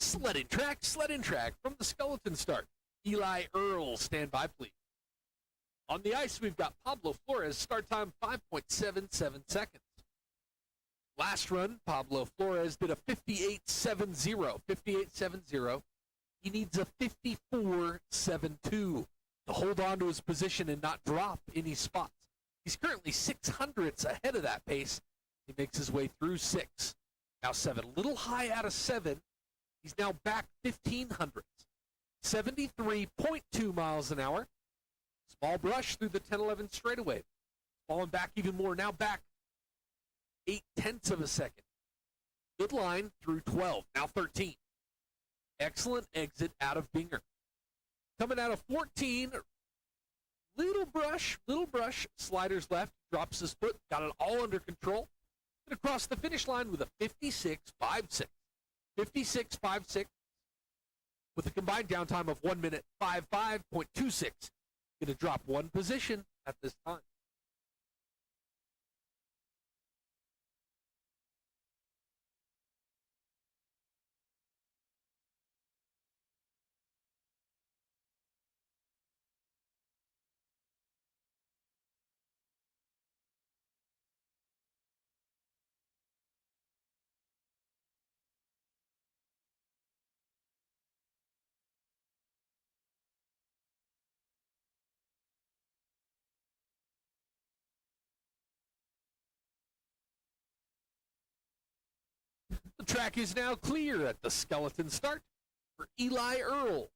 Sledding track from the skeleton start. Eli Earl, stand by, please. On the ice, we've got Pablo Flores, start time 5.77 seconds. Last run, Pablo Flores did a 58.70. He needs a 54.72 to hold on to his position and not drop any spots. He's currently 600ths ahead of that pace. He makes his way through 6. Now 7, a little high out of 7. He's now back 1,500ths. 73.2 miles an hour. Small brush through the 10-11 straightaway. Falling back even more, now back 0.8 of a second. Good line through 12, now 13. Excellent exit out of Binger. Coming out of 14, little brush, sliders left, drops his foot, got it all under control. And across the finish line with a 56.56. 56.56 with a combined downtime of 1 minute 55.26. Going to drop one position at this time. The track is now clear at the skeleton start for Eli Earl.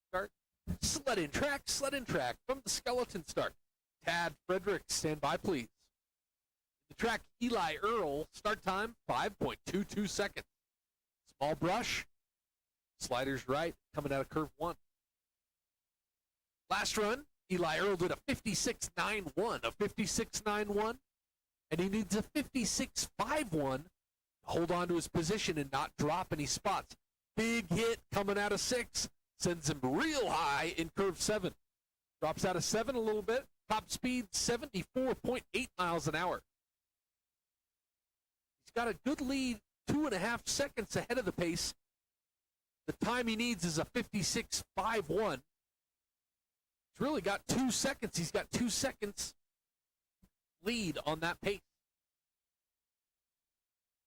Start. Sledding track from the skeleton start. Tad Frederick, stand by, please. The track, Eli Earl, start time 5.22 seconds. Small brush, sliders right, coming out of curve 1. Last run, Eli Earl did a 56.91, and he needs a 56.51 to hold on to his position and not drop any spots. Big hit coming out of 6, sends him real high in curve 7. Drops out of 7 a little bit, top speed 74.8 miles an hour. Got a good lead 2.5 seconds ahead of the pace. The time he needs is a 56.51. He's really got 2 seconds. He's got 2 seconds lead on that pace.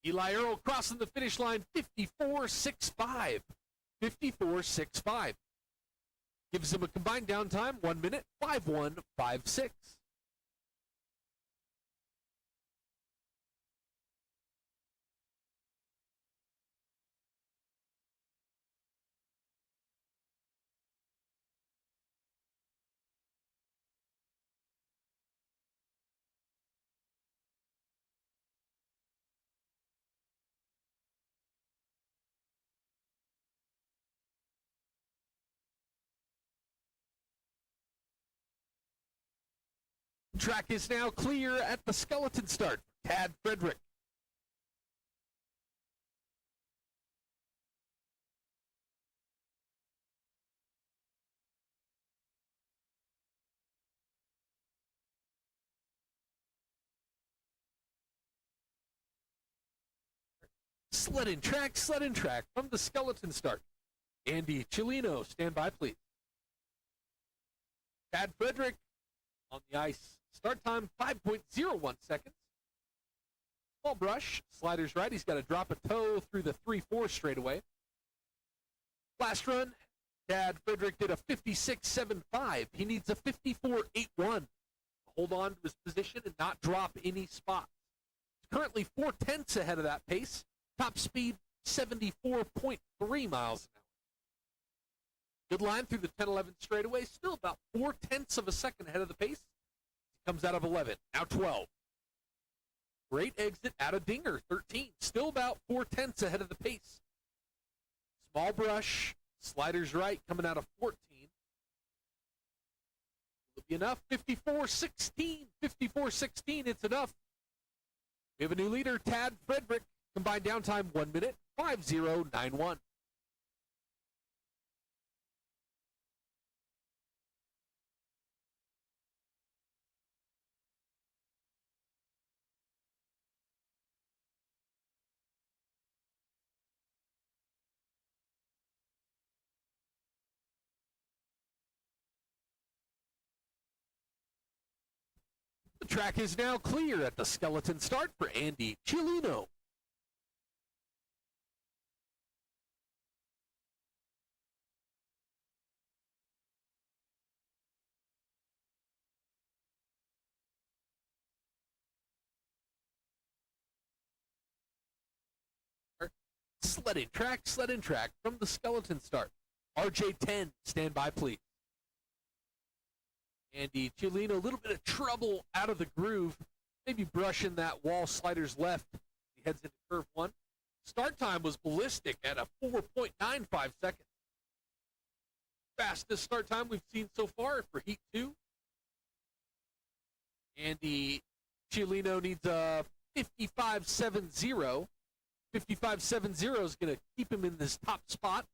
Eli Earl crossing the finish line, 54.65. 54.65. Gives him a combined downtime, 1 minute, 5:1.56. Track is now clear at the skeleton start. Tad Frederick. Sled in track from the skeleton start. Andy Chilino, stand by, please. Tad Frederick on the ice. Start time, 5.01 seconds. Small brush, sliders right. He's got to drop a toe through the 3-4 straightaway. Last run, Tad Frederick did a 56.75. He needs a 54.81 to hold on to his position and not drop any spots. He's currently 4/10 ahead of that pace. Top speed, 74.3 miles an hour. Good line through the 10-11 straightaway. Still about 4/10 of a second ahead of the pace. He comes out of 11, now 12. Great exit out of Dinger, 13. Still about 4/10 ahead of the pace. Small brush, sliders right, coming out of 14. Will it be enough? 54.16. 54.16, it's enough. We have a new leader, Tad Frederick. Combined downtime, 1 minute, 5:091. The track is now clear at the skeleton start for Andy Chilino. Sled in track from the skeleton start. RJ10, stand by, please. Andy Chilino, a little bit of trouble out of the groove, maybe brushing that wall, sliders left. He heads into curve 1. Start time was ballistic at a 4.95 seconds. Fastest start time we've seen so far for Heat 2. Andy Chilino needs a 55.70. 55.70 is going to keep him in this top spot.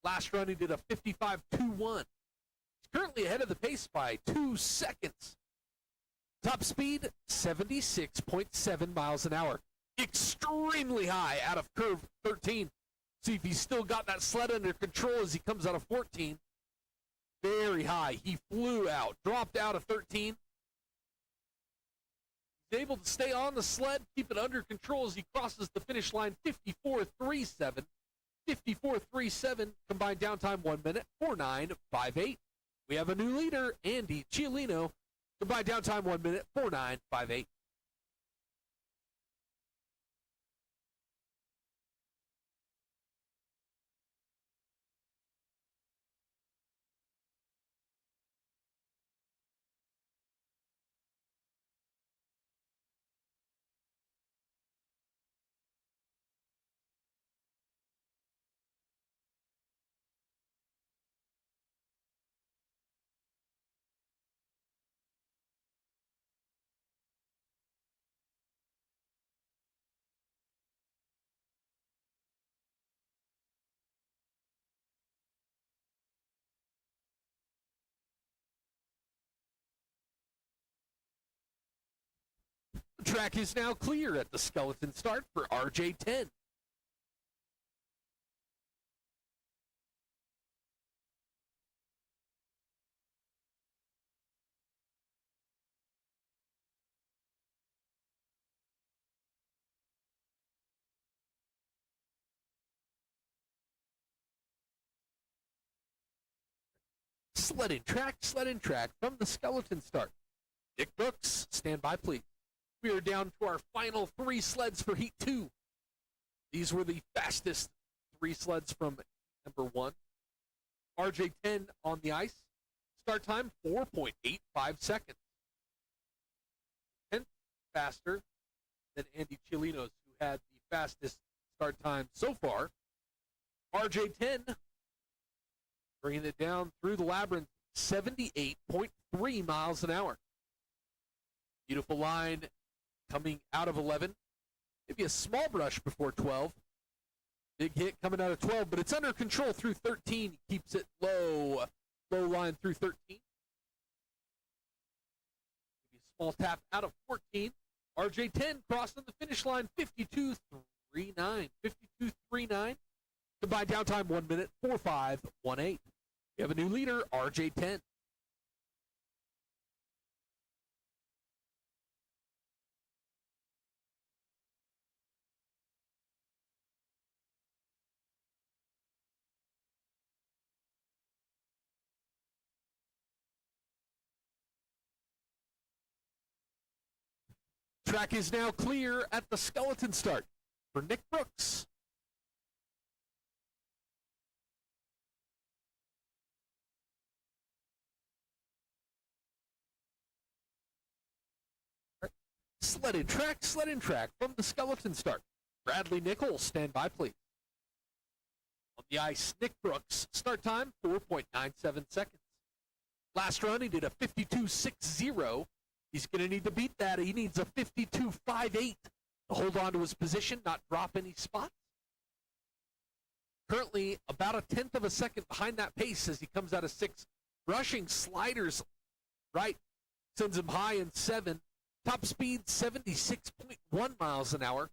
Last run, he did a 55.21. He's currently ahead of the pace by 2 seconds. Top speed, 76.7 miles an hour. Extremely high out of curve 13. See if he's still got that sled under control as he comes out of 14. Very high. He flew out, dropped out of 13. Able to stay on the sled, keep it under control as he crosses the finish line. 54.37. 54.37. Combined downtime, 1 minute, 4:9.58. We have a new leader, Andy Chilino. Combined downtime, 1 minute, 4:9.58. Track is now clear at the skeleton start for RJ10. Sled in track from the skeleton start. Nick Brooks, stand by please. We are down to our final 3 sleds for Heat 2. These were the fastest 3 sleds from number 1. RJ10 on the ice. Start time 4.85 seconds. 10th faster than Andy Chilinos, who had the fastest start time so far. RJ10 bringing it down through the labyrinth, 78.3 miles an hour. Beautiful line coming out of 11. Maybe a small brush before 12. Big hit coming out of 12, but it's under control through 13. He keeps it low. Low line through 13. Maybe a small tap out of 14. RJ10 crossing the finish line, 52.39. 52.39. Combined downtime 1 minute, 4.518. We have a new leader, RJ10. Track is now clear at the skeleton start for Nick Brooks. Sled in track from the skeleton start. Bradley Nichols, stand by please. On the ice, Nick Brooks, start time 4.97 seconds. Last run, he did a 52.60. He's going to need to beat that. He needs a 52.58 to hold on to his position, not drop any spots. Currently, about a 1/10 of a second behind that pace as he comes out of 6. Rushing sliders right, sends him high in 7. Top speed, 76.1 miles an hour.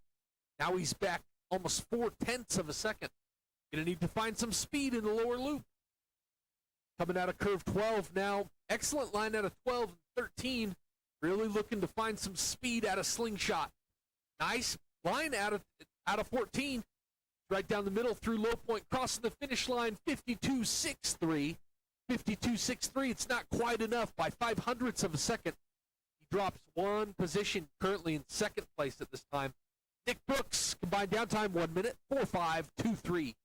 Now he's back almost 4/10 of a second. Going to need to find some speed in the lower loop. Coming out of curve 12 now. Excellent line out of 12 and 13. Really looking to find some speed out of slingshot. Nice line out of 14. Right down the middle through low point. Crossing the finish line, 52.63. 52.63. It's not quite enough by 0.05 of a second. Drops 1 position, currently in 2nd place at this time. Nick Brooks, combined downtime 1 minute, 4.523.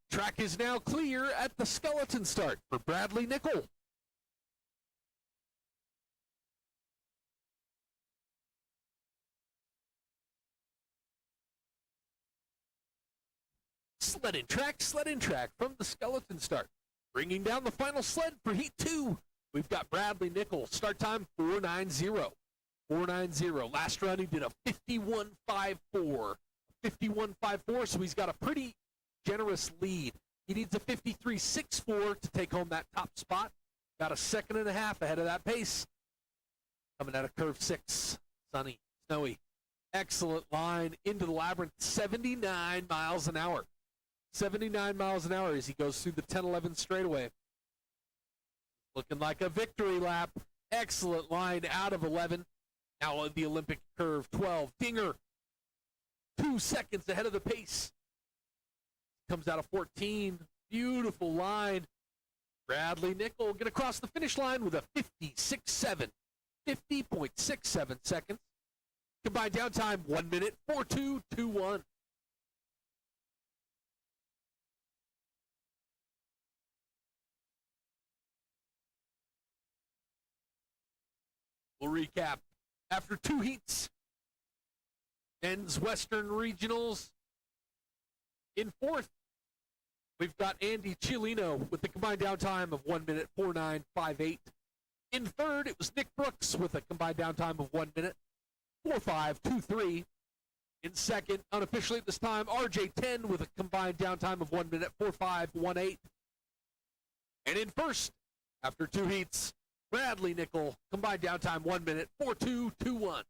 Track is now clear at the skeleton start for Bradley Nichols. Sled in track from the skeleton start. Bringing down the final sled for Heat 2. We've got Bradley Nichols. Start time 4.90. 4.90. Last run he did a 51.54. 51.54, so he's got a pretty generous lead. He needs a 53.64 to take home that top spot. Got a 1.5 seconds ahead of that pace. Coming out of curve 6. Sunny, snowy. Excellent line into the labyrinth. 79 miles an hour. 79 miles an hour as he goes through the 10-11 straightaway. Looking like a victory lap. Excellent line out of 11. Now on the Olympic curve, 12. Dinger, 2 seconds ahead of the pace. Comes out of 14. Beautiful line. Bradley Nichols going to cross the finish line with a 50.67. 50.67 seconds. Combined downtime, 1 minute, 4.221. We'll recap. After 2 heats, men's Western Regionals. In 4th, we've got Andy Chilino with the combined downtime of 1 minute, 4.958. In 3rd, it was Nick Brooks with a combined downtime of 1 minute, 4.523. In second, unofficially at this time, RJ10 with a combined downtime of 1 minute, 4.518. And in first, after 2 heats, Bradley Nickel, combined downtime 1 minute, 4.221.